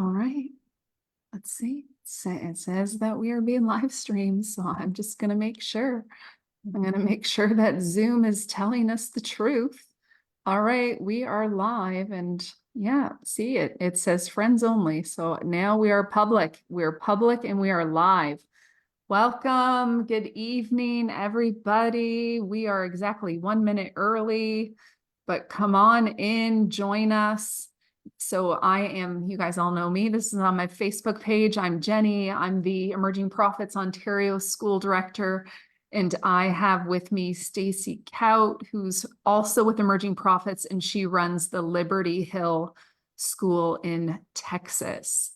All right. Let's see. It says that we are being live streamed, so I'm just going to make sure. I'm going to make sure that Zoom is telling us the truth. All right, we are live, and yeah, see it. It says friends only. So now we are public. We're public and we are live. Welcome. Good evening, everybody. We are exactly 1 minute early, but come on in, join us. So you guys all know me. This is on my Facebook page. I'm Jenny. I'm the Emerging Prophets Ontario School Director. And I have with me Stacie Kaut, who's also with Emerging Prophets, and she runs the Liberty Hill School in Texas.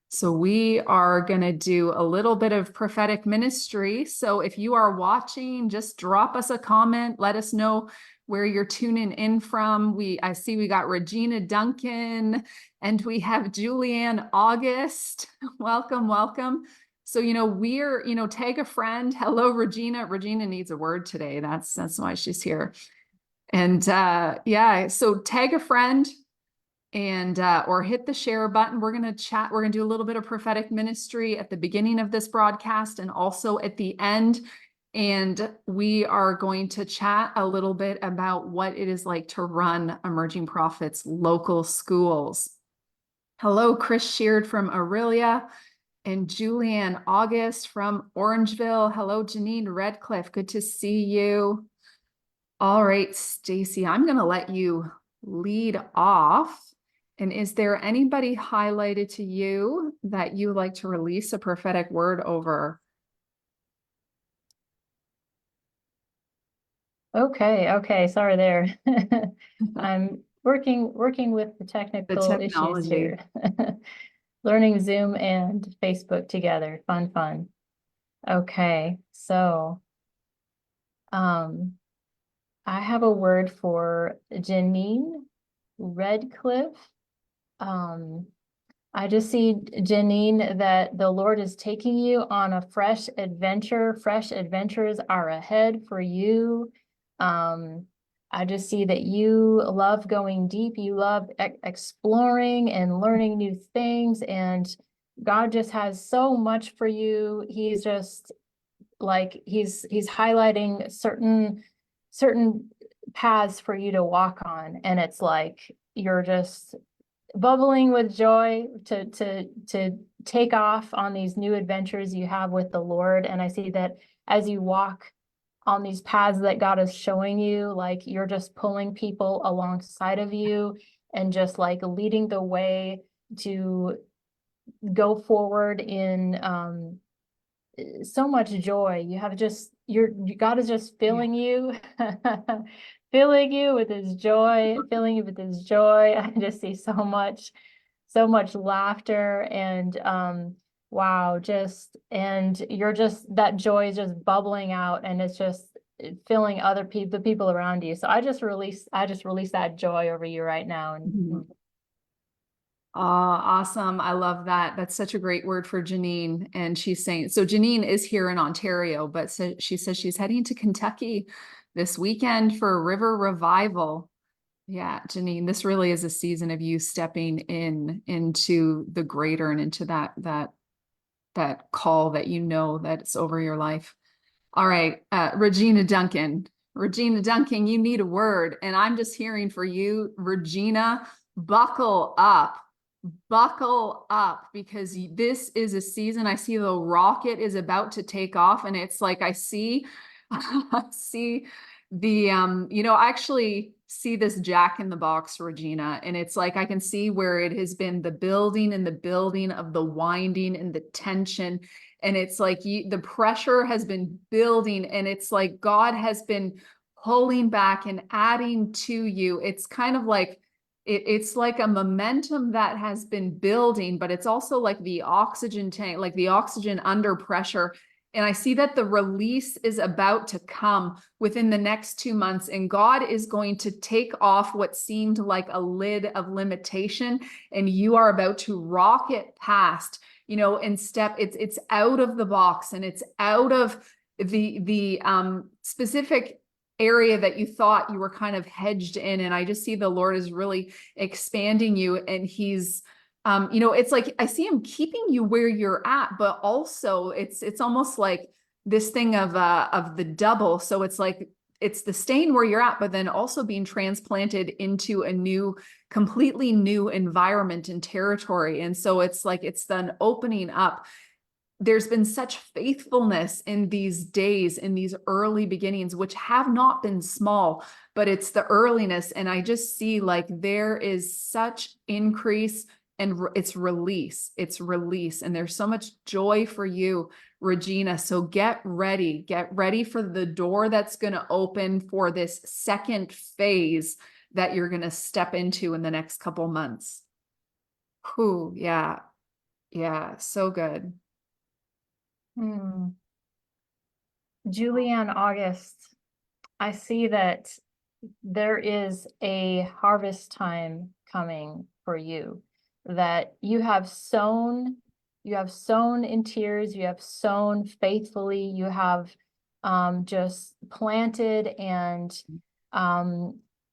So we are going to do a little bit of prophetic ministry. So if you are watching, just drop us a comment. Let us know where you're tuning in from. I see we got Regina Duncan and we have Julianne August. Welcome, welcome. So, tag a friend. Hello, Regina. Regina needs a word today. That's why she's here. And so tag a friend and or hit the share button. We're going to chat. We're going to do a little bit of prophetic ministry at the beginning of this broadcast and also at the end. And we are going to chat a little bit about what it is like to run Emerging Prophets local schools. Hello, Chris Sheard from Aurelia and Julianne August from Orangeville. Hello, Janine Redcliffe. Good to see you. All right, Stacie, I'm going to let you lead off. And is there anybody highlighted to you that you like to release a prophetic word over? Okay. Sorry there. I'm working with the technical issues here. Learning Zoom and Facebook together. Fun. Okay, so I have a word for Janine Redcliffe. I just see, Janine, that the Lord is taking you on a fresh adventure. Fresh adventures are ahead for you. I just see that you love going deep. You love exploring and learning new things. And God just has so much for you. He's just like, he's highlighting certain paths for you to walk on. And it's like, you're just bubbling with joy to take off on these new adventures you have with the Lord. And I see that as you walk on these paths that God is showing you, like you're just pulling people alongside of you and just like leading the way to go forward in so much joy. You have just God is just filling you filling you with his joy. I just see so much laughter and wow, and you're just, that joy is just bubbling out and it's just filling the people around you. So I just release that joy over you right now. And Awesome. I love that. That's such a great word for Janine. And she's saying, so Janine is here in Ontario, but she says she's heading to Kentucky this weekend for a river revival. Yeah, Janine, this really is a season of you stepping into the greater and into that call that you know that's over your life. All right, Regina Duncan. Regina Duncan, you need a word. And I'm just hearing for you, Regina, buckle up. Buckle up, because this is a season. I see the rocket is about to take off, and it's like I see the I actually see this Jack in the Box, Regina, and it's like I can see where it has been the building and the building of the winding and the tension, and it's like the pressure has been building, and it's like God has been pulling back and adding to you. It's kind of like it's like a momentum that has been building, but it's also like the oxygen tank, like the oxygen under pressure. And I see that the release is about to come within the next 2 months, and God is going to take off what seemed like a lid of limitation, and you are about to rocket past, and step. It's out of the box, and it's out of the specific area that you thought you were kind of hedged in. And I just see the Lord is really expanding you, and he's It's like I see him keeping you where you're at, but also it's almost like this thing of the double. So it's like it's the staying where you're at, but then also being transplanted into a new, completely new environment and territory. And so it's like it's then opening up. There's been such faithfulness in these days, in these early beginnings, which have not been small, but it's the earliness. And I just see like there is such increase and it's release. And there's so much joy for you, Regina. So get ready for the door that's going to open for this second phase that you're going to step into in the next couple months. Whew, yeah. Yeah, so good. Hmm. Julianne, August, I see that there is a harvest time coming for you, that you have sown in tears, you have sown faithfully, you have just planted and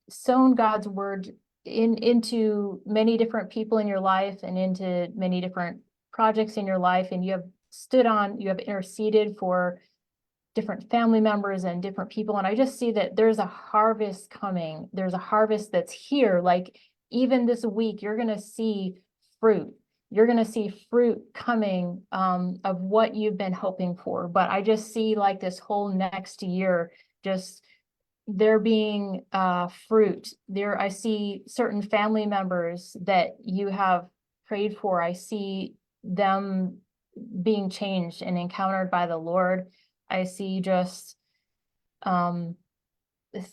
sown God's word into many different people in your life and into many different projects in your life, and you have interceded for different family members and different people. And I just see that there's a harvest coming. There's a harvest that's here. Like even this week, you're going to see fruit. You're going to see fruit coming of what you've been hoping for. But I just see like this whole next year, just there being fruit there. I see certain family members that you have prayed for. I see them being changed and encountered by the Lord. I see just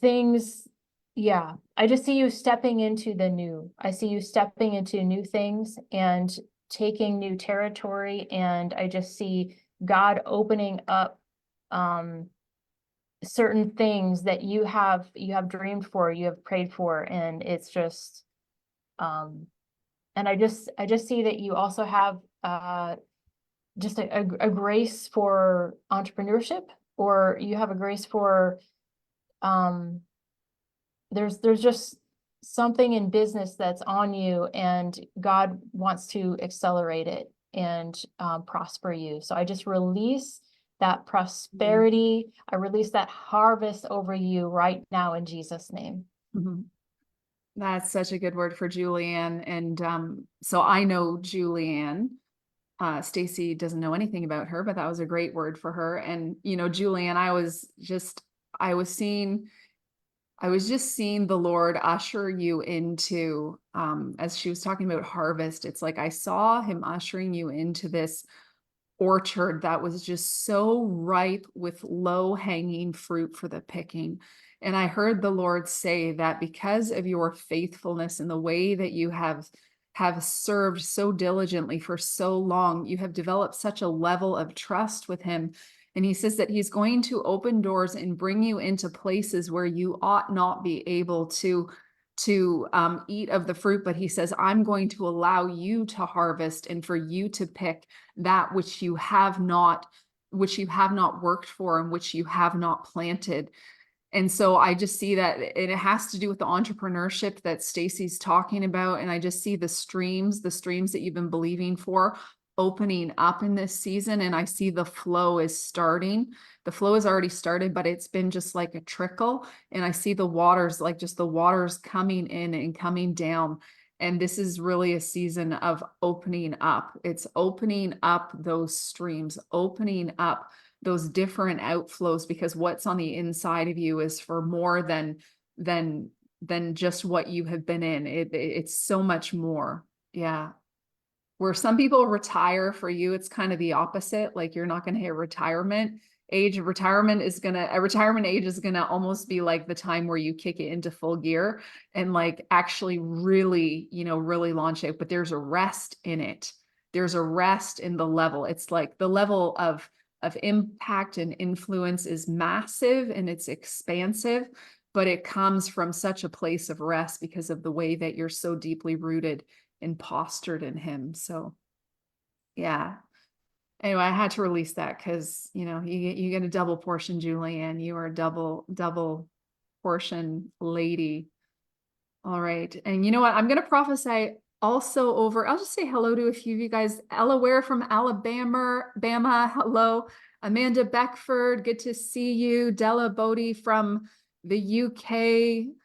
things. Yeah, I just see you stepping into the new. I see you stepping into new things and taking new territory. And I just see God opening up certain things that you have dreamed for, you have prayed for. And it's just and I just see that you also have just a grace for entrepreneurship, or you have a grace for there's just something in business that's on you, and God wants to accelerate it and prosper you. So I just release that prosperity. I release that harvest over you right now in Jesus' name. Mm-hmm. That's such a good word for Julianne. And so I know Julianne. Stacie doesn't know anything about her, but that was a great word for her. And Julianne, I was just seeing the Lord usher you into, as she was talking about harvest, it's like I saw him ushering you into this orchard that was just so ripe with low-hanging fruit for the picking. And I heard the Lord say that because of your faithfulness and the way that you have served so diligently for so long, you have developed such a level of trust with him. And he says that he's going to open doors and bring you into places where you ought not be able to eat of the fruit, but he says, I'm going to allow you to harvest and for you to pick that which you have not worked for and which you have not planted. And so I just see that it has to do with the entrepreneurship that Stacie's talking about. And I just see the streams that you've been believing for opening up in this season. And I see the flow is starting. The flow has already started, but it's been just like a trickle. And I see the waters, like just the waters coming in and coming down. And this is really a season of opening up. It's opening up those streams, opening up those different outflows, because what's on the inside of you is for more than just what you have been in. It's so much more. Yeah. Where some people retire, for you, it's kind of the opposite. Like you're not going to hit retirement age. A retirement age is going to almost be like the time where you kick it into full gear and like actually really, really launch it. But there's a rest in it. There's a rest in the level. It's like the level of impact and influence is massive and it's expansive, but it comes from such a place of rest because of the way that you're so deeply rooted and postured in him. So yeah. Anyway, I had to release that because you get a double portion, Julianne. You are a double portion lady. All right. And you know what? I'm gonna prophesy also over, I'll just say hello to a few of you guys. Ella Ware from Alabama, hello. Amanda Beckford, good to see you. Della Bodie from the UK.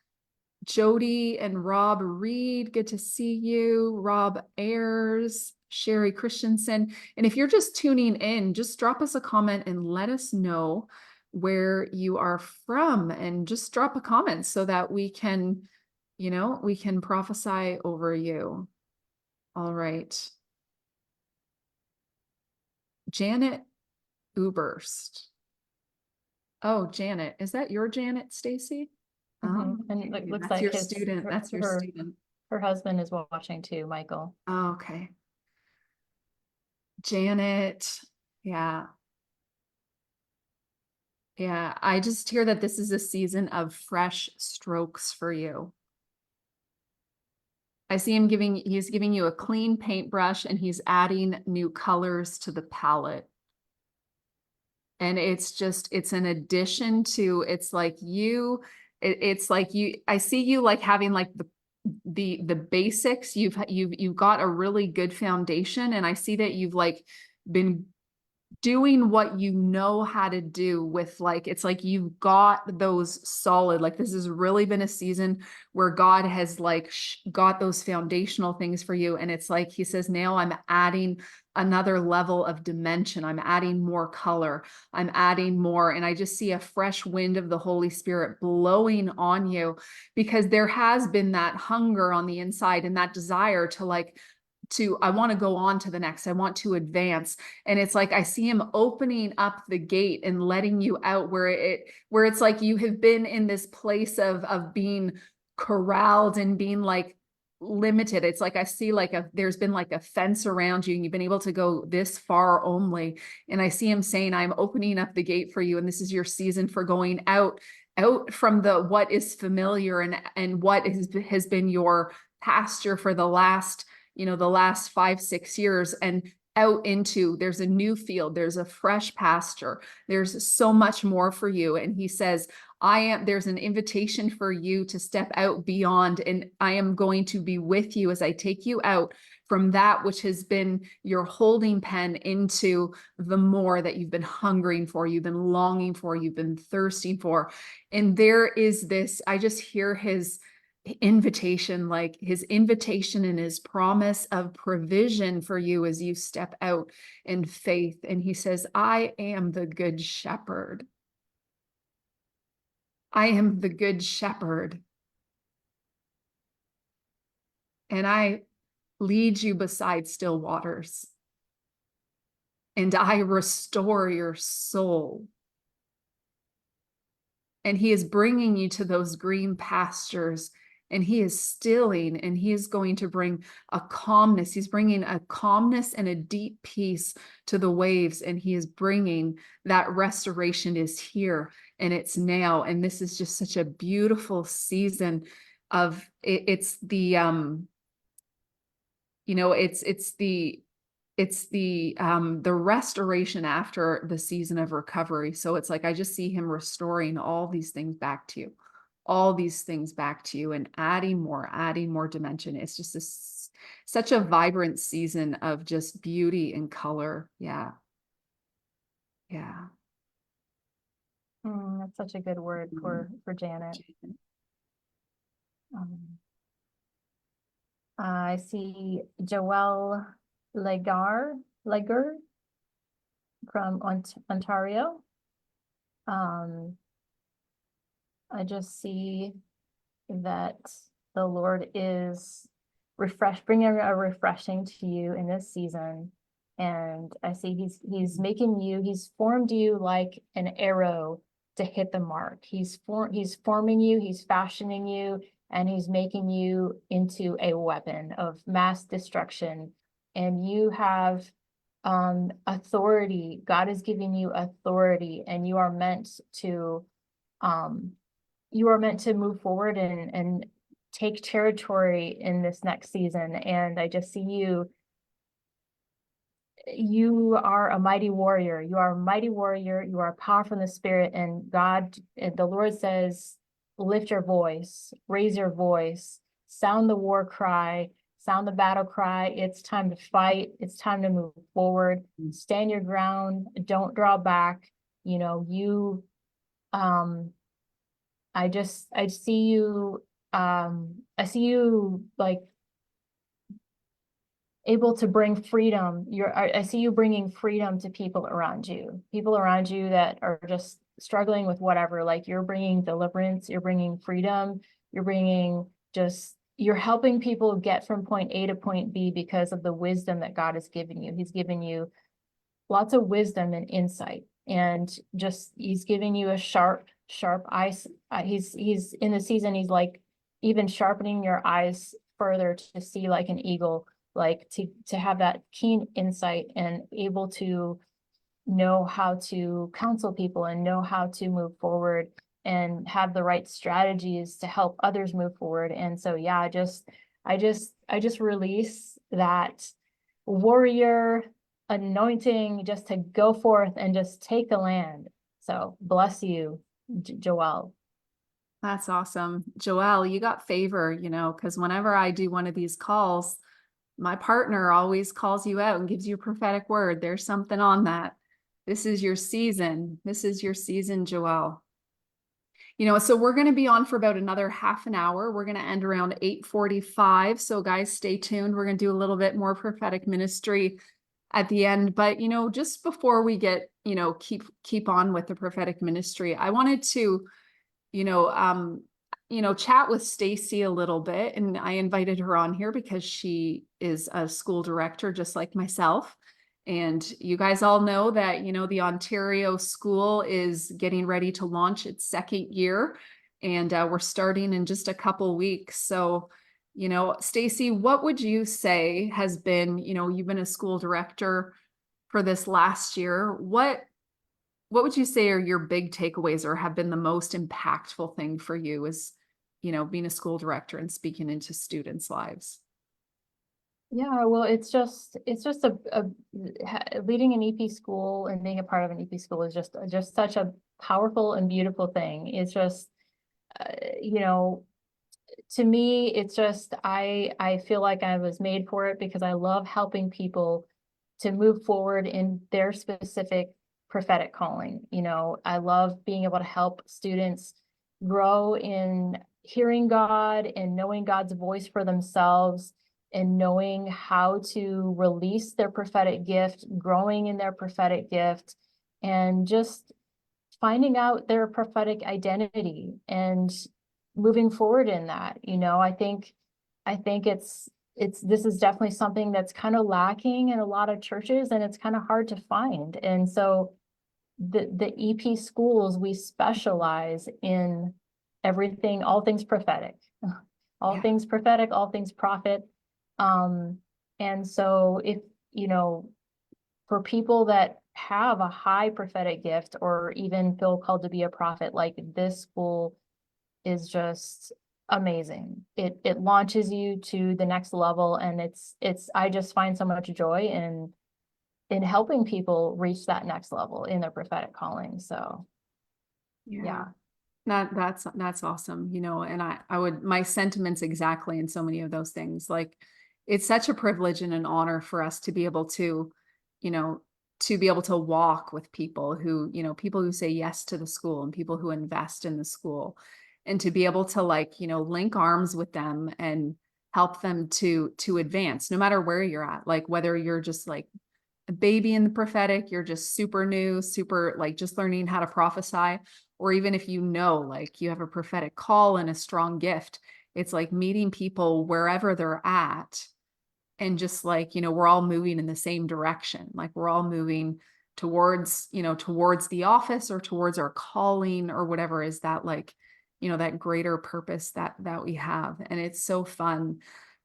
Jody and Rob Reed, good to see you. Rob Ayers, Sherry Christensen. And if you're just tuning in, just drop us a comment and let us know where you are from, and just drop a comment so that we can, we can prophesy over you. All right. Janet Uberst. Oh, Janet, is that your Janet, Stacie? Oh, And it looks that's like your student. That's your student. her husband is watching too, Michael. Oh, okay. Janet. Yeah. Yeah. I just hear that this is a season of fresh strokes for you. I see he's giving you a clean paintbrush, and he's adding new colors to the palette. And it's an addition to, it's like I see you like having like the basics. You've got a really good foundation, and I see that you've like been doing what you know how to do with, like, it's like you've got those solid, like this has really been a season where God has like got those foundational things for you. And it's like, he says, now I'm adding another level of dimension. I'm adding more color. I'm adding more. And I just see a fresh wind of the Holy Spirit blowing on you, because there has been that hunger on the inside and that desire to like, I want to go on to the next. I want to advance. And it's like, I see him opening up the gate and letting you out where it's like you have been in this place of being corralled and being like limited. It's like, I see like there's been like a fence around you, and you've been able to go this far only. And I see him saying, I'm opening up the gate for you. And this is your season for going out from what is familiar and what has been your pasture for the last 5-6 years, and out into, there's a new field, there's a fresh pasture, there's so much more for you. And he says, there's an invitation for you to step out beyond, and I am going to be with you as I take you out from that which has been your holding pen into the more that you've been hungering for, you've been longing for, you've been thirsting for. And there is this, I just hear his invitation, like his invitation and his promise of provision for you as you step out in faith. And he says, I am the good shepherd. I am the good shepherd. And I lead you beside still waters. And I restore your soul. And he is bringing you to those green pastures, and he is stilling, and he is going to bring a calmness. He's bringing a calmness and a deep peace to the waves, and he is bringing that restoration is here, and it's now. And this is just such a beautiful season of it's the restoration after the season of recovery. So it's like, I just see him restoring all these things back to you, and adding more dimension. It's just such a vibrant season of just beauty and color. Yeah. Yeah. That's such a good word for Janet. I see Joelle Legar from Ontario. I just see that the Lord is bringing a refreshing to you in this season. And I see he's formed you like an arrow to hit the mark. He's forming you, he's fashioning you, and he's making you into a weapon of mass destruction. And you have authority. God is giving you authority, and you are meant to move forward and take territory in this next season. And I just see you are a mighty warrior. You are a mighty warrior. You are powerful in the spirit, and the Lord says, lift your voice, raise your voice, sound the war cry, sound the battle cry. It's time to fight. It's time to move forward. Stand your ground. Don't draw back. You know, I see you like able to bring freedom. I see you bringing freedom to people around you that are just struggling with whatever. Like, you're bringing deliverance, you're bringing freedom, you're helping people get from point A to point B because of the wisdom that God has given you. He's given you lots of wisdom and insight, and he's giving you a sharp eyes. He's in the season, he's like even sharpening your eyes further to see like an eagle, like to have that keen insight and able to know how to counsel people and know how to move forward and have the right strategies to help others move forward. And so, yeah, I just release that warrior anointing just to go forth and just take the land. So bless you, Joelle. That's awesome. Joelle, you got favor, you know, because whenever I do one of these calls, my partner always calls you out and gives you a prophetic word. There's something on that. This is your season. This is your season, Joelle. You know, so we're going to be on for about another half an hour. We're going to end around 8:45. So guys, stay tuned. We're going to do a little bit more prophetic ministry at the end. But, you know, just before we get, you know, keep on with the prophetic ministry, I wanted to, you know, chat with Stacie a little bit. And I invited her on here because she is a school director, just like myself. And you guys all know that, you know, the Ontario school is getting ready to launch its second year. And we're starting in just a couple weeks. So, you know, Stacie, what would you say has been, you know, you've been a school director for this last year. What would you say are your big takeaways or have been the most impactful thing for you as, you know, being a school director and speaking into students' lives? Yeah, well, it's just leading an EP school and being a part of an EP school is just such a powerful and beautiful thing. It's just, you know, to me, it's just, I feel like I was made for it because I love helping people to move forward in their specific prophetic calling. You know, I love being able to help students grow in hearing God and knowing God's voice for themselves and knowing how to release their prophetic gift, growing in their prophetic gift, and just finding out their prophetic identity and moving forward in that. You know, I think this is definitely something that's kind of lacking in a lot of churches, and it's kind of hard to find. And so the EP schools, we specialize in everything, all things prophetic, all Yeah. things prophetic, all things prophet. And so if, you know, for people that have a high prophetic gift or even feel called to be a prophet, like, this school is just amazing. It launches you to the next level, and I just find so much joy in helping people reach that next level in their prophetic calling. So yeah. That's awesome, you know, and I would, my sentiments exactly in so many of those things. Like, it's such a privilege and an honor for us to be able to, you know, to be able to walk with people who, you know, people who say yes to the school and people who invest in the school, and to be able to, like, you know, link arms with them and help them to advance no matter where you're at. Like, whether you're just like a baby in the prophetic, you're just super new, super like just learning how to prophesy, or even if you know, like, you have a prophetic call and a strong gift, it's like meeting people wherever they're at. And just like, you know, we're all moving in the same direction. Like, we're all moving towards, you know, towards the office or towards our calling or whatever is that, like, you know, that greater purpose that we have. And it's so fun.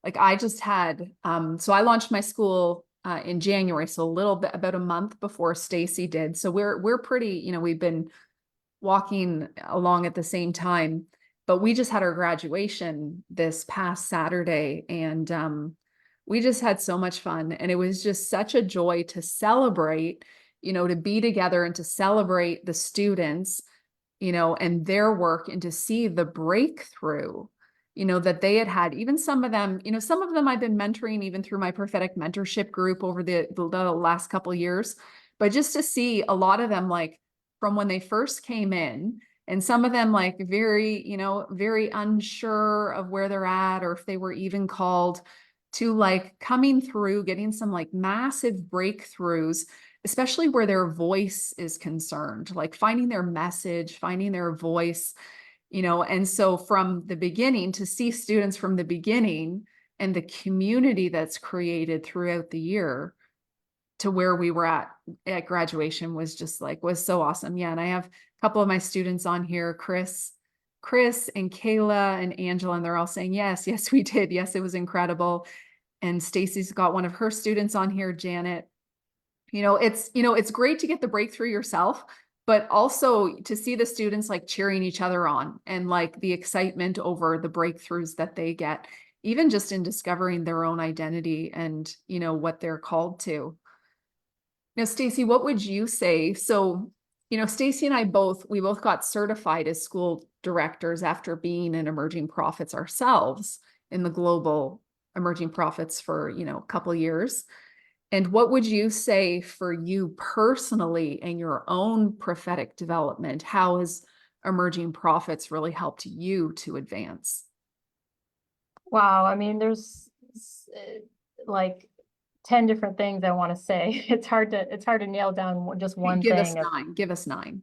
Like, I just had, so I launched my school in January, so a little bit, about a month before Stacie did. So we're pretty, you know, we've been walking along at the same time, but we just had our graduation this past Saturday, and we just had so much fun, and it was just such a joy to celebrate, you know, to be together and to celebrate the students, you know, and their work, and to see the breakthrough, that they had, even some of them, some of them I've been mentoring even through my prophetic mentorship group over the last couple of years. But just to see a lot of them, like from when they first came in, and some of them like very unsure of where they're at or if they were even called, to like coming through, getting some like massive breakthroughs, especially where their voice is concerned, like finding their message, finding their voice, and so from the beginning, to see students from the beginning and the community that's created throughout the year to where we were at graduation was just like, was so awesome. Yeah. And I have a couple of my students on here, Chris and Kayla and Angela, and they're all saying, yes, we did. Yes, it was incredible. And Stacie's got one of her students on here, Janet. It's great to get the breakthrough yourself, but also to see the students like cheering each other on and like the excitement over the breakthroughs that they get, even just in discovering their own identity and, what they're called to. Now, Stacie, what would you say? So, Stacie and I we both got certified as school directors after being in emerging prophets ourselves in the global emerging prophets for, a couple of years. And what would you say for you personally and your own prophetic development? How has emerging prophets really helped you to advance? Wow, I mean, there's like 10 different things I want to say. It's hard to nail down just one Give us thing of nine. Give us nine.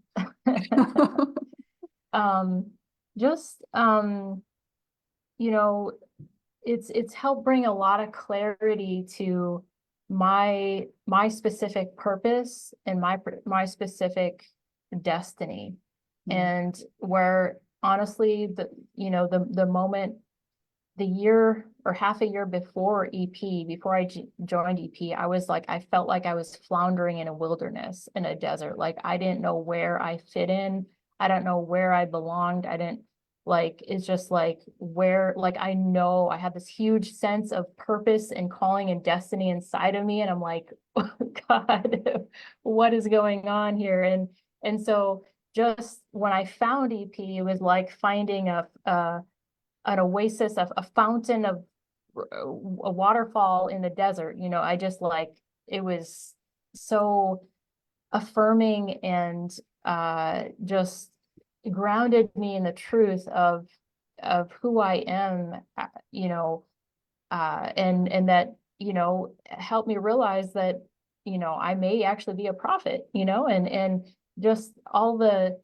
um just you know it's helped bring a lot of clarity to my specific purpose and my specific destiny. And where honestly the moment, the year or half a year before before I joined EP, I was like, I felt like I was floundering in a wilderness, in a desert. Like I didn't know where I fit in. I don't know where I belonged. I didn't like, it's just like where, like, I know I had this huge sense of purpose and calling and destiny inside of me. And I'm like, oh, God, what is going on here? And so just when I found EP, it was like finding an oasis, of a fountain of a waterfall in the desert. I just like, it was so affirming and just grounded me in the truth of who I am, and that, helped me realize that, I may actually be a prophet, and just all the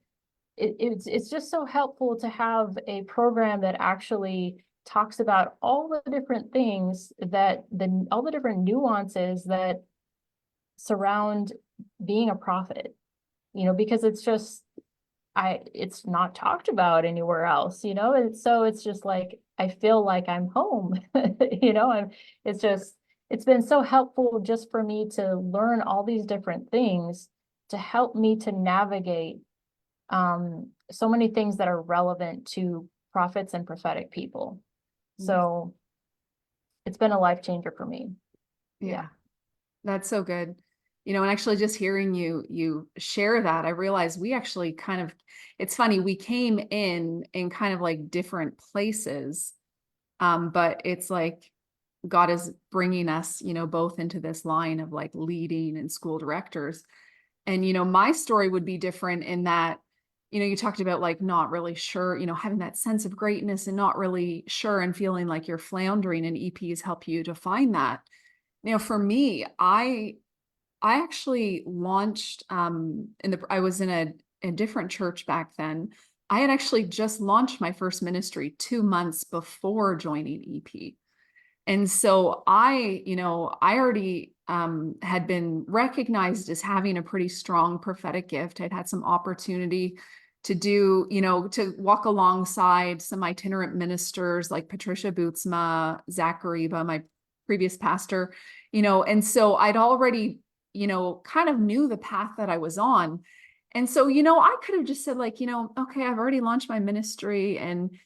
it's just so helpful to have a program that actually talks about all the different things that all the different nuances that surround being a prophet, because it's not talked about anywhere else, and so it's just like, I feel like I'm home, it's been so helpful just for me to learn all these different things to help me to navigate so many things that are relevant to prophets and prophetic people. So it's been a life changer for me. Yeah, that's so good. And actually just hearing you share that, I realized we actually it's funny, we came in kind of like different places. But it's like God is bringing us, both into this line of like leading and school directors. And, my story would be different in that, you talked about like not really sure, having that sense of greatness and not really sure and feeling like you're floundering, and EPs help you to find that. For me, I actually launched I was in a different church back then. I had actually just launched my first ministry 2 months before joining EP. And so I already had been recognized as having a pretty strong prophetic gift. I'd had some opportunity to do, to walk alongside some itinerant ministers like Patricia Bootsma, Zach Gariba, my previous pastor, and so I'd already, kind of knew the path that I was on. And so, I could have just said like, okay, I've already launched my ministry and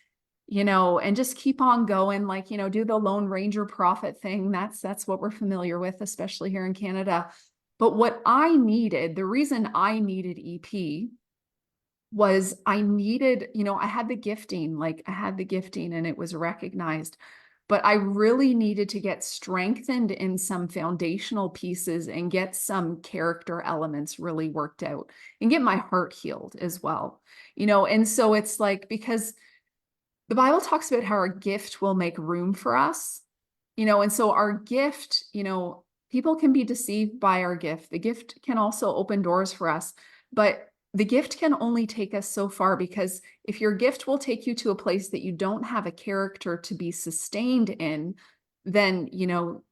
just keep on going, like, do the Lone Ranger prophet thing. That's what we're familiar with, especially here in Canada. But what I needed, the reason I needed EP was I needed, I had the gifting, like I had the gifting and it was recognized, but I really needed to get strengthened in some foundational pieces and get some character elements really worked out and get my heart healed as well. And so it's like, because the Bible talks about how our gift will make room for us, and so our gift, people can be deceived by our gift. The gift can also open doors for us, but the gift can only take us so far, because if your gift will take you to a place that you don't have a character to be sustained in, then, you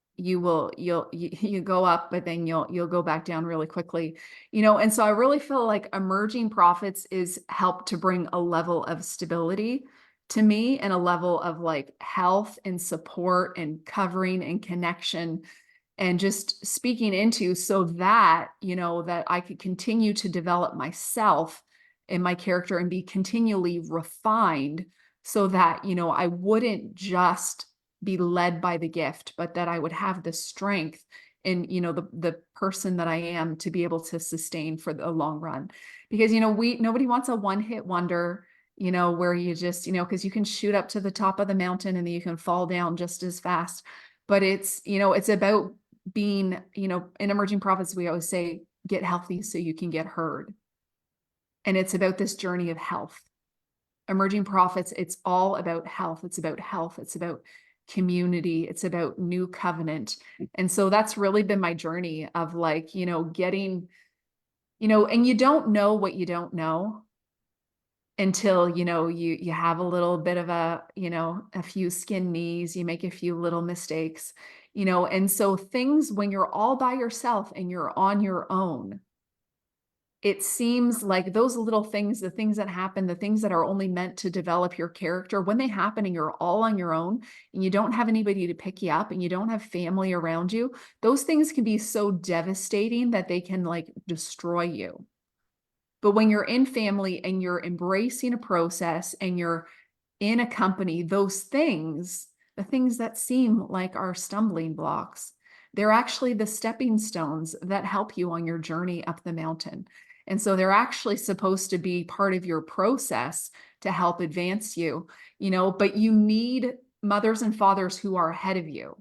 go up, but then you'll go back down really quickly. And so I really feel like emerging prophets is help to bring a level of stability to me, and a level of like health and support and covering and connection, and just speaking into, so that, that I could continue to develop myself and my character and be continually refined, so that, I wouldn't just be led by the gift, but that I would have the strength and, the person that I am to be able to sustain for the long run. Because, nobody wants a one-hit wonder, where you just, because you can shoot up to the top of the mountain and then you can fall down just as fast. But it's about being, in emerging prophets, we always say, get healthy so you can get heard. And it's about this journey of health. Emerging prophets, it's all about health. It's about health. It's about community. It's about new covenant. And so that's really been my journey of like, getting, and you don't know what you don't know until, you have a little bit of a few skin knees, you make a few little mistakes, and so things, when you're all by yourself and you're on your own, it seems like those little things, the things that happen, the things that are only meant to develop your character, when they happen and you're all on your own and you don't have anybody to pick you up and you don't have family around you, those things can be so devastating that they can like destroy you. But when you're in family and you're embracing a process and you're in a company, those things, the things that seem like are stumbling blocks, they're actually the stepping stones that help you on your journey up the mountain. And so they're actually supposed to be part of your process to help advance you, but you need mothers and fathers who are ahead of you.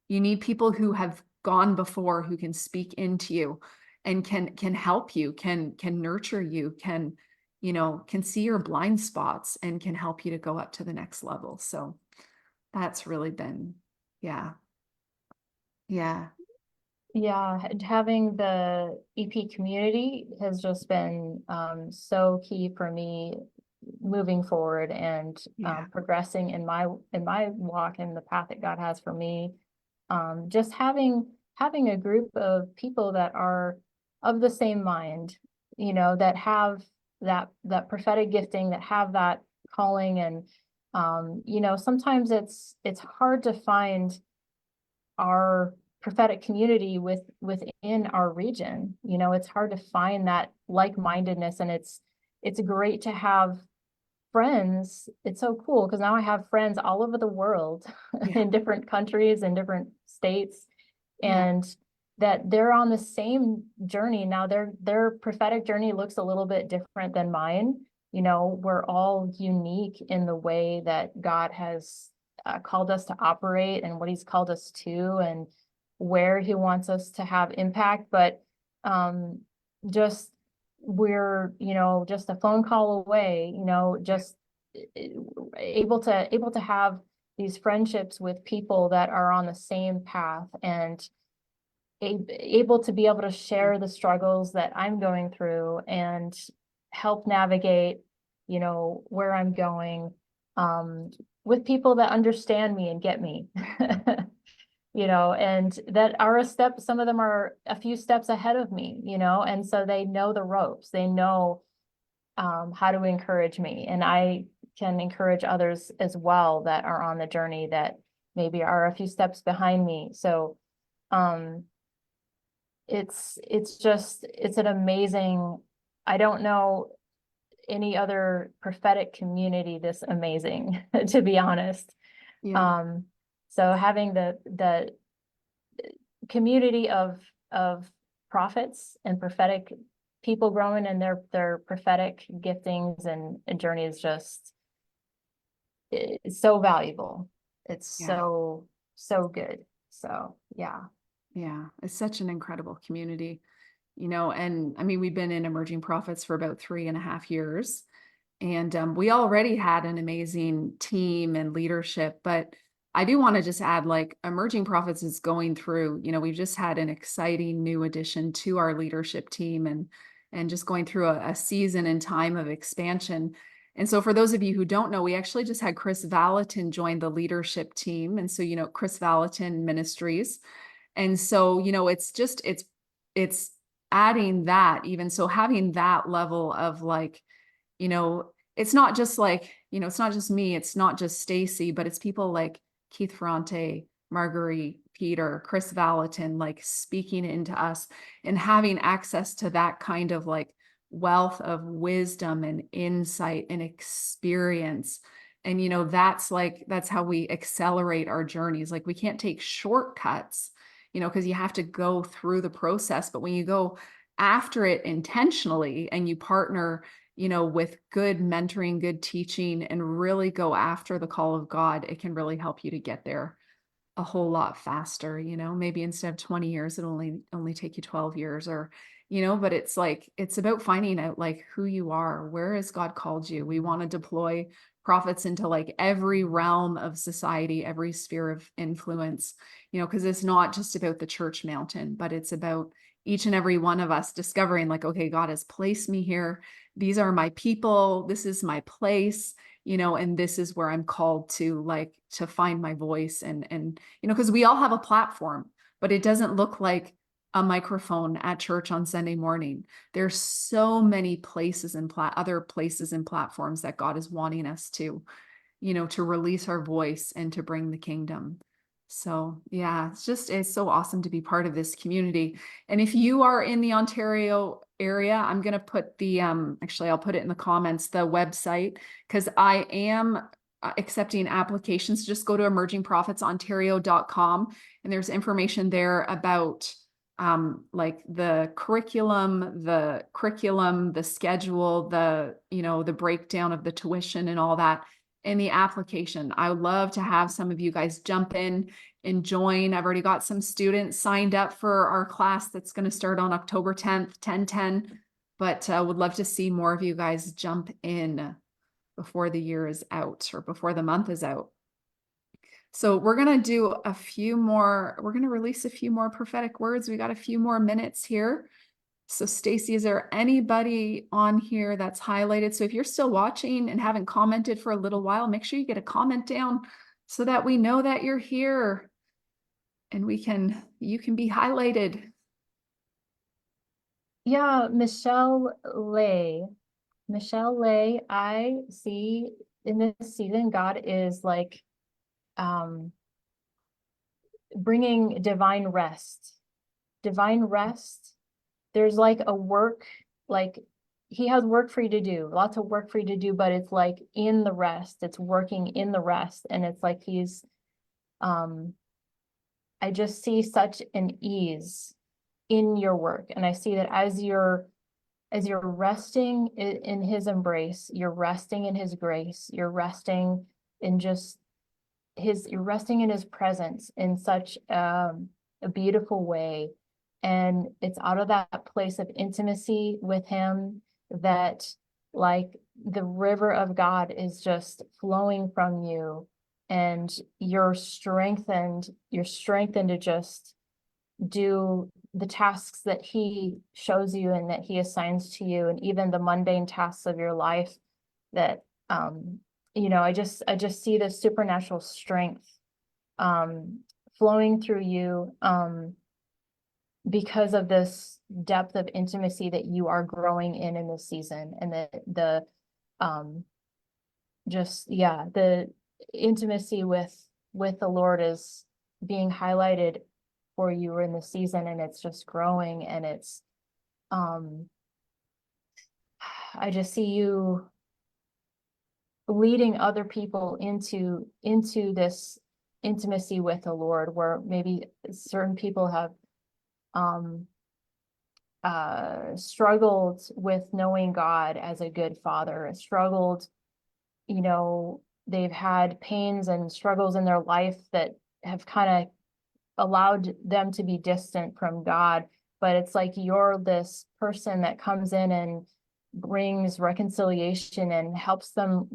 You need people who have gone before, who can speak into you and can help you, can nurture you, can see your blind spots and can help you to go up to the next level. So that's really been, yeah. Yeah. Yeah, having the EP community has just been so key for me moving forward and Yeah. progressing in my walk and the path that God has for me. Just having a group of people that are of the same mind, that have that prophetic gifting, that have that calling, and sometimes it's hard to find our prophetic community within our region. It's hard to find that like-mindedness, and it's great to have friends. It's so cool because now I have friends all over the world Yeah. in different countries and different states, Yeah. and that they're on the same journey. Now their prophetic journey looks a little bit different than mine. We're all unique in the way that God has called us to operate and what he's called us to, and where he wants us to have impact. But just we're, just a phone call away, just able to have these friendships with people that are on the same path, and able to be able to share the struggles that I'm going through and help navigate, where I'm going, with people that understand me and get me. And that are some of them are a few steps ahead of me, and so they know the ropes, they know how to encourage me, and I can encourage others as well that are on the journey that maybe are a few steps behind me. So it's an amazing, I don't know any other prophetic community this amazing, to be honest. Yeah. So having the community of prophets and prophetic people growing in their prophetic giftings and journey is just, it's so valuable. It's Yeah. so good. So yeah. Yeah, it's such an incredible community, and I mean, we've been in Emerging Prophets for about 3.5 years, and we already had an amazing team and leadership, but I do want to just add, like, Emerging Prophets is going through, we've just had an exciting new addition to our leadership team, and just going through a season and time of expansion. And so for those of you who don't know, we actually just had Chris Valentin join the leadership team. And so, Chris Valentin Ministries. And so, it's adding that, even so, having that level of, like, it's not just like, it's not just me, it's not just Stacie, but it's people like Keith Ferrante, Marguerite, Peter, Chris Valentin, like, speaking into us and having access to that kind of, like, wealth of wisdom and insight and experience. And, that's how we accelerate our journeys. Like, we can't take shortcuts, because you have to go through the process. But when you go after it intentionally and you partner, with good mentoring, good teaching, and really go after the call of God, it can really help you to get there a whole lot faster. Maybe instead of 20 years, it'll only take you 12 years, or, but it's like, it's about finding out, like, who you are. Where has God called you? We want to deploy prophets into, like, every realm of society, every sphere of influence, because it's not just about the church mountain, but it's about each and every one of us discovering, like, okay, God has placed me here. These are my people. This is my place, and this is where I'm called to, like, to find my voice. And because we all have a platform, but it doesn't look like a microphone at church on Sunday morning. There's so many places and other places and platforms that God is wanting us to, to release our voice and to bring the kingdom. So yeah, it's so awesome to be part of this community. And if you are in the Ontario area, I'm going to put actually, I'll put it in the comments, the website, because I am accepting applications. Just go to emergingprophetsontario.com, and there's information there about like the curriculum, the schedule, the breakdown of the tuition and all that in the application. I would love to have some of you guys jump in and join. I've already got some students signed up for our class that's going to start on October 10th, 10/10, but would love to see more of you guys jump in before the year is out, or before the month is out. So we're going to do we're going to release a few more prophetic words. We got a few more minutes here. So Stacie, is there anybody on here that's highlighted? So if you're still watching and haven't commented for a little while, make sure you get a comment down so that we know that you're here, and you can be highlighted. Yeah, Michelle Lay, I see in this season, God is like, bringing divine rest. There's like a work, like he has work for you to do, lots of work for you to do, but it's like in the rest, it's working in the rest. And it's like I just see such an ease in your work. And I see that as you're resting in his embrace, you're resting in his grace, you're resting in just you're resting in his presence in such a beautiful way. And it's out of that place of intimacy with him that, like, the river of God is just flowing from you, and you're strengthened to just do the tasks that he shows you and that he assigns to you, and even the mundane tasks of your life that I just see the supernatural strength flowing through you because of this depth of intimacy that you are growing in this season. And the intimacy with the Lord is being highlighted for you in the season, and it's just growing. And it's I just see you leading other people into this intimacy with the Lord, where maybe certain people have struggled with knowing God as a good father, struggled, they've had pains and struggles in their life that have kind of allowed them to be distant from God. But it's like you're this person that comes in and brings reconciliation and helps them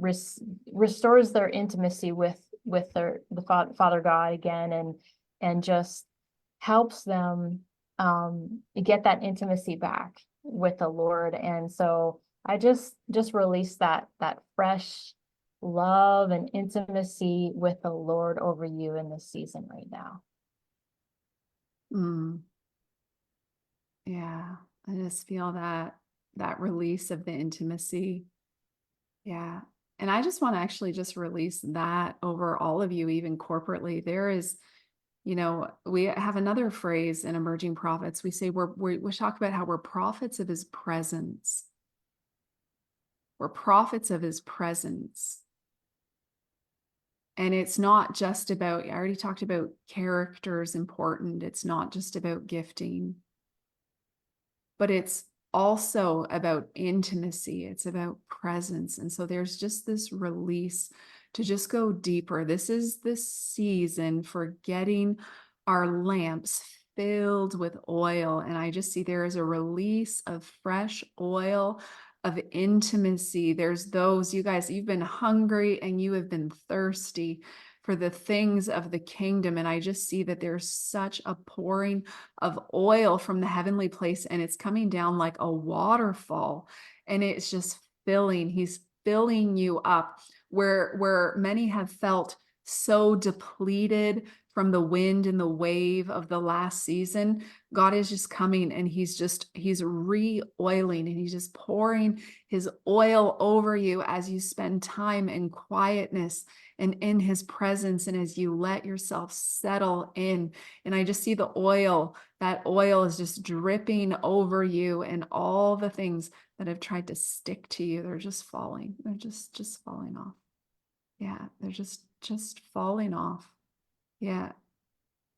restores their intimacy with the Father God again, and just helps them get that intimacy back with the Lord. And so I just release that fresh love and intimacy with the Lord over you in this season right now. Mm. Yeah, I just feel that release of the intimacy. Yeah. And I just want to actually just release that over all of you, even corporately. There is, we have another phrase in Emerging Prophets. We say we talk about how we're prophets of his presence. We're prophets of his presence. And it's not just about, I already talked about character is important. It's not just about gifting, but it's also about intimacy. It's about presence. And so there's just this release to just go deeper. This is the season for getting our lamps filled with oil. And I just see there is a release of fresh oil, of intimacy. There's those, you guys, you've been hungry and you have been thirsty for the things of the kingdom. And I just see that there's such a pouring of oil from the heavenly place, and it's coming down like a waterfall, and it's just filling. He's filling you up where many have felt so depleted from the wind and the wave of the last season. God is just coming, and he's re-oiling, and he's just pouring his oil over you as you spend time in quietness and in his presence, and as you let yourself settle in. And I just see the oil, that oil is just dripping over you, and all the things that have tried to stick to you, they're just falling. They're just falling off. Yeah, they're just falling off. Yeah.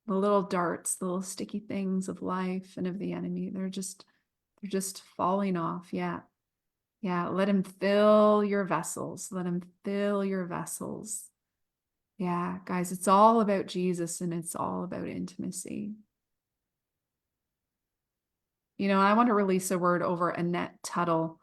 The little darts, the little sticky things of life and of the enemy, they're just falling off. Yeah. Yeah. Let him fill your vessels. Let him fill your vessels. Yeah, guys, it's all about Jesus, and it's all about intimacy. I want to release a word over Annette Tuttle,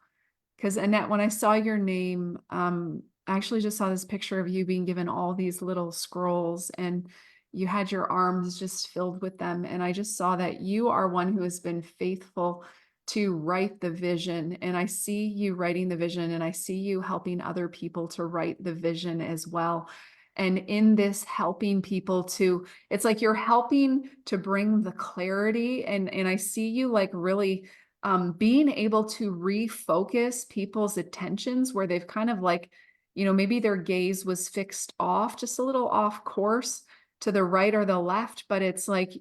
because Annette, when I saw your name, I actually just saw this picture of you being given all these little scrolls, and you had your arms just filled with them. And I just saw that you are one who has been faithful to write the vision. And I see you writing the vision, and I see you helping other people to write the vision as well. And in this helping people to, it's like you're helping to bring the clarity. And I see you like really being able to refocus people's attentions where they've kind of like, maybe their gaze was fixed off, just a little off course to the right or the left, but it's like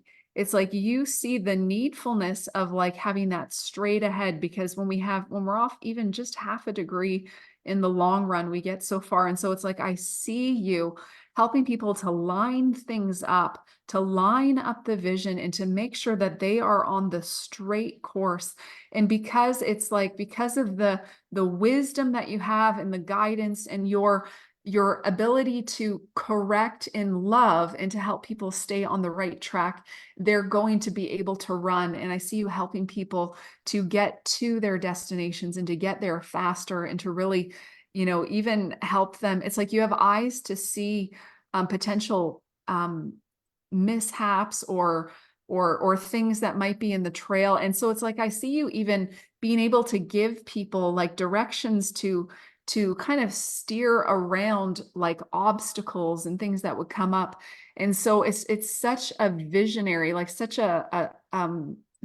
you see the needfulness of like having that straight ahead, because when we're off even just half a degree in the long run, we get so far. And so it's like I see you helping people to line things up, to line up the vision, and to make sure that they are on the straight course. And because it's like, because of the wisdom that you have and the guidance and your ability to correct in love and to help people stay on the right track, they're going to be able to run. And I see you helping people to get to their destinations and to get there faster, and to really, even help them. It's like you have eyes to see potential mishaps or things that might be in the trail. And so it's like I see you even being able to give people like directions to kind of steer around like obstacles and things that would come up. And so it's such a visionary, like such a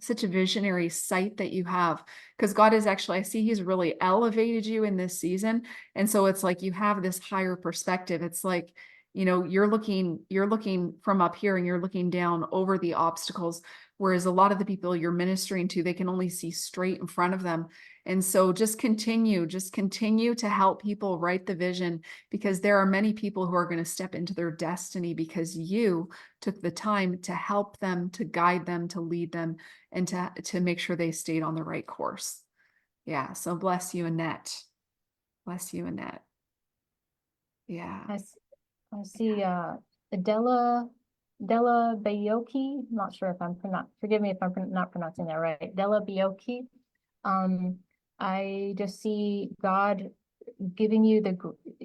visionary sight that you have, because God is actually, I see he's really elevated you in this season. And so it's like you have this higher perspective. It's like you're looking from up here and you're looking down over the obstacles. Whereas a lot of the people you're ministering to, they can only see straight in front of them. And so just continue to help people write the vision, because there are many people who are going to step into their destiny because you took the time to help them, to guide them, to lead them, and to make sure they stayed on the right course. Yeah. So bless you, Annette. Bless you, Annette. Yeah. I see, Della Bayoki, not sure if I'm forgive me if I'm not pronouncing that right. Della Bayoki. I just see God giving you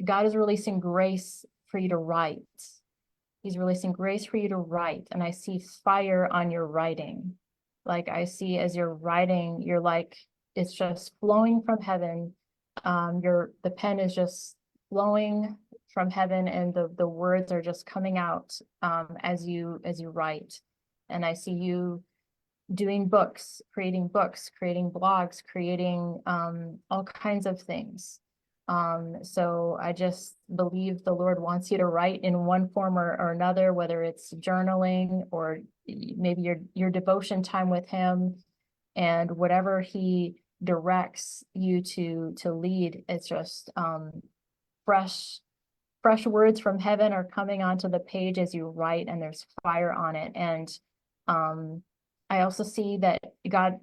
God is releasing grace for you to write. He's releasing grace for you to write. And I see fire on your writing. Like I see as you're writing, you're like, it's just flowing from heaven. The pen is just flowing from heaven, and the words are just coming out as you write. And I see you doing books, creating blogs, creating all kinds of things. So I just believe the Lord wants you to write in one form or another, whether it's journaling or maybe your devotion time with him, and whatever he directs you to lead. It's just fresh words from heaven are coming onto the page as you write, and there's fire on it. And I also see that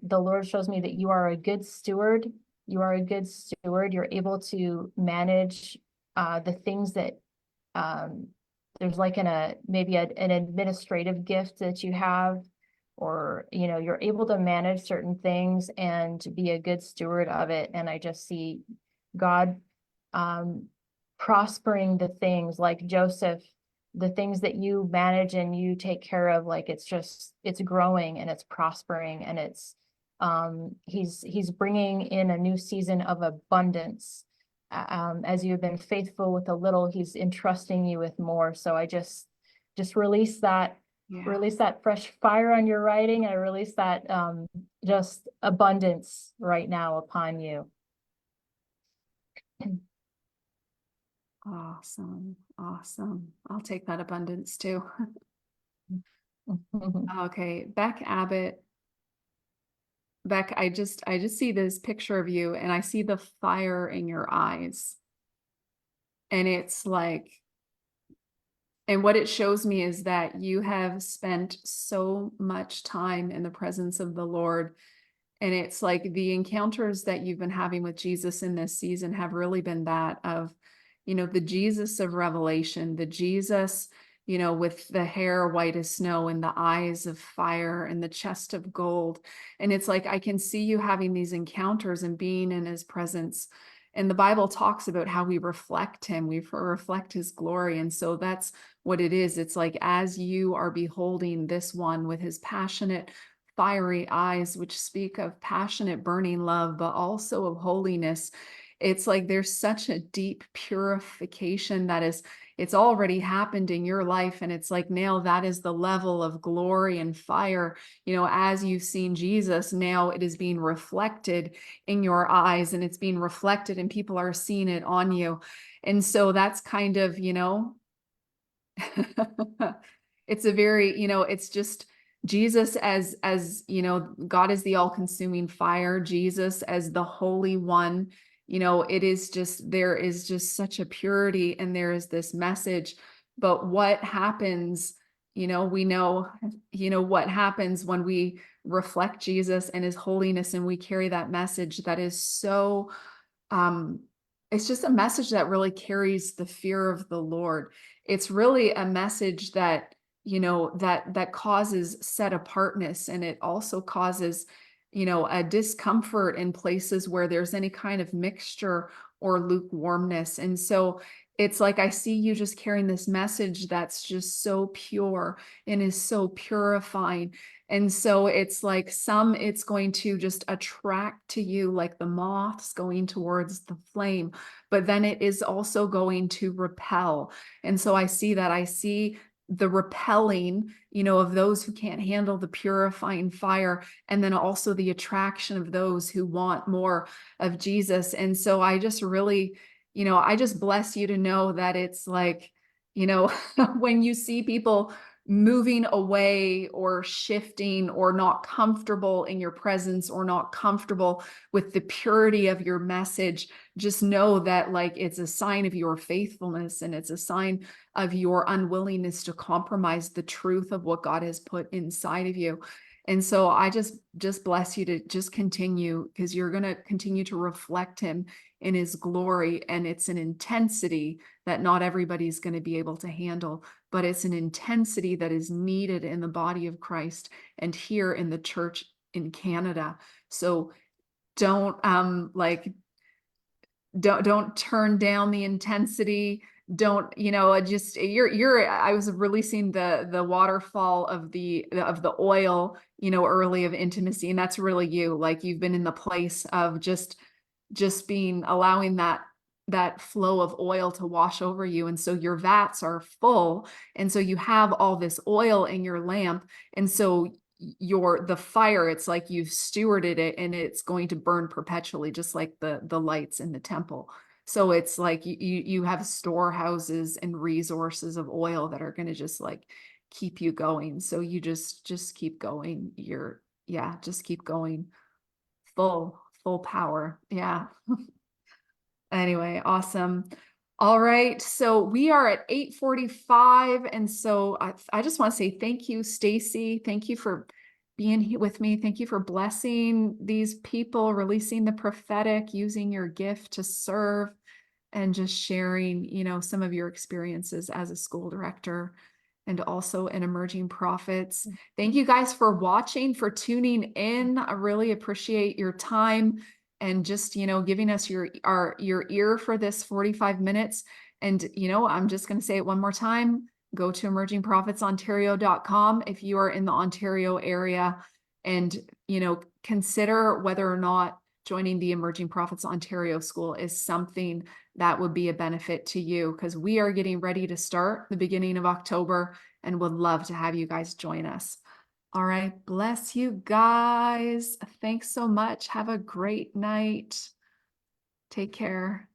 the Lord shows me that you are a good steward. You are a good steward. You're able to manage the things that there's like maybe an administrative gift that you have, or you're able to manage certain things and be a good steward of it. And I just see God prospering the things like Joseph, the things that you manage and you take care of, like it's growing and it's prospering, and he's bringing in a new season of abundance. As you've been faithful with a little, he's entrusting you with more. So I just release that, release that fresh fire on your writing. I release that just abundance right now upon you. Awesome. Awesome. I'll take that abundance too. Okay. Beck Abbott. Beck, I just see this picture of you, and I see the fire in your eyes. And it's like, and what it shows me is that you have spent so much time in the presence of the Lord. And it's like the encounters that you've been having with Jesus in this season have really been that of, the Jesus of Revelation, the Jesus, with the hair white as snow and the eyes of fire and the chest of gold. And it's like, I can see you having these encounters and being in his presence. And the Bible talks about how we reflect him, we reflect his glory. And so that's what it is. It's like, as you are beholding this one with his passionate, fiery eyes, which speak of passionate, burning love, but also of holiness, it's like there's such a deep purification it's already happened in your life. And it's like, now that is the level of glory and fire, as you've seen Jesus, now it is being reflected in your eyes, and it's being reflected and people are seeing it on you. And so that's kind of, it's a very, it's just Jesus as God is the all-consuming fire, Jesus as the Holy One. It is just, there is just such a purity, and there is this message. But what happens, we know, what happens when we reflect Jesus and his holiness, and we carry that message that is so, it's just a message that really carries the fear of the Lord. It's really a message that, that causes set apartness, and it also causes, a discomfort in places where there's any kind of mixture or lukewarmness. And so it's like, I see you just carrying this message that's just so pure and is so purifying. And so it's like it's going to just attract to you like the moths going towards the flame, but then it is also going to repel. And so I see the repelling, of those who can't handle the purifying fire, and then also the attraction of those who want more of Jesus. And so I just really, I just bless you to know that it's like, you know, when you see people moving away or shifting or not comfortable in your presence or not comfortable with the purity of your message, just know that like it's a sign of your faithfulness and it's a sign of your unwillingness to compromise the truth of what God has put inside of you. And so I just bless you to just continue, because you're going to continue to reflect him in his glory. And it's an intensity that not everybody's going to be able to handle, but it's an intensity that is needed in the body of Christ and here in the church in Canada. So don't don't turn down the intensity. Don't, you know, just I was releasing the waterfall of the oil, you know, early of intimacy, and that's really you. Like you've been in the place of just being, allowing that flow of oil to wash over you. And so your vats are full. And so you have all this oil in your lamp. And so the fire, it's like you've stewarded it and it's going to burn perpetually, just like the lights in the temple. So it's like you have storehouses and resources of oil that are going to just like keep you going. So you just keep going. Just keep going. Full power. Yeah. Anyway, awesome. All right. So we are at 8:45. And so I just want to say thank you, Stacie. Thank you for being here with me. Thank you for blessing these people, releasing the prophetic, using your gift to serve, and just sharing, you know, some of your experiences as a school director and also in emerging prophets. Thank you guys for watching, for tuning in. I really appreciate your time and just, you know, giving us your ear for this 45 minutes. And, you know, I'm just going to say it one more time. Go to emergingprophetsontario.com if you are in the Ontario area, and, you know, consider whether or not joining the Emerging Prophets Ontario School is something that would be a benefit to you, because we are getting ready to start the beginning of October and would love to have you guys join us. All right. Bless you guys. Thanks so much. Have a great night. Take care.